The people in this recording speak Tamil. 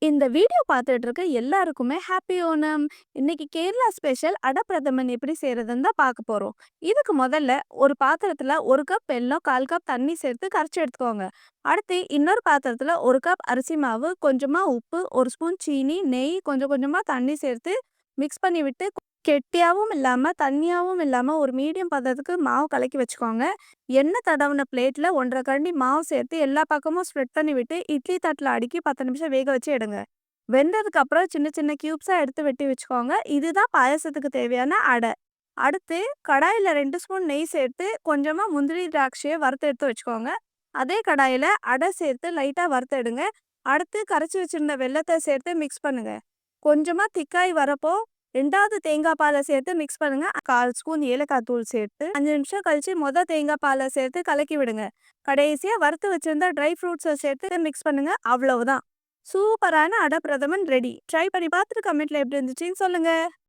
இந்த வீடியோ பார்த்துட்டு இருக்க எல்லாருக்குமே ஹாப்பி ஓணம். இன்னைக்கு கேரளா ஸ்பெஷல் அடப்பிரதமன் எப்படி செய்யறதுன்னு தான் பார்க்க போறோம். இதுக்கு முதல்ல ஒரு பாத்திரத்துல 1 கப் வெல்லம், 1/4 கப் தண்ணி சேர்த்து கரைச்சி எடுத்துக்கோங்க. அடுத்து இன்னொரு பாத்திரத்துல 1 கப் அரிசி மாவு, கொஞ்சமா உப்பு, 1 ஸ்பூன் சீனி, நெய், கொஞ்சம் கொஞ்சமா தண்ணி சேர்த்து மிக்ஸ் பண்ணி விட்டு கெட்டியாவும் இல்லாம தண்ணியாவும் இல்லாம ஒரு மீடியம் பதத்துக்கு மாவு கலக்கி வச்சுக்கோங்க. எண்ணெய் தடவின பிளேட்ல 1/2 கரண்டி மாவு சேர்த்து எல்லா பக்கமும் ஸ்ப்ரெட் பண்ணி விட்டு இட்லி தட்டில் அடுக்கி 10 நிமிஷம் வேக வச்சு எடுங்க. வெந்ததுக்கு அப்புறம் சின்ன சின்ன கியூப்ஸா எடுத்து வெட்டி வச்சுக்கோங்க. இதுதான் பாயாசத்துக்கு தேவையான அடை. அடுத்து கடாயில 2 ஸ்பூன் நெய் சேர்த்து கொஞ்சமா முந்திரி திராட்சையை வறுத்து எடுத்து வச்சுக்கோங்க. அதே கடாயில அடை சேர்த்து லைட்டா வறுத்து எடுங்க. அடுத்து கரைச்சி வச்சிருந்த வெல்லத்தை சேர்த்து மிக்ஸ் பண்ணுங்க. கொஞ்சமா திக்காய் வரப்போ 2வது தேங்காய் பாலை சேர்த்து மிக்ஸ் பண்ணுங்க. 1/4 ஸ்பூன் ஏலக்காய் தூள் சேர்த்து 5 நிமிஷம் கழிச்சு தேங்காய் பாலை சேர்த்து கலக்கி விடுங்க. கடைசியா வறுத்து வச்சிருந்த ட்ரை ஃப்ரூட்ஸை சேர்த்து மிக்ஸ் பண்ணுங்க. அவ்வளவுதான். சூப்பரான அடை பிரதமன் ரெடி. ட்ரை பண்ணி பார்த்துட்டு கமெண்ட்ல எப்படி இருந்துச்சுன்னு சொல்லுங்க.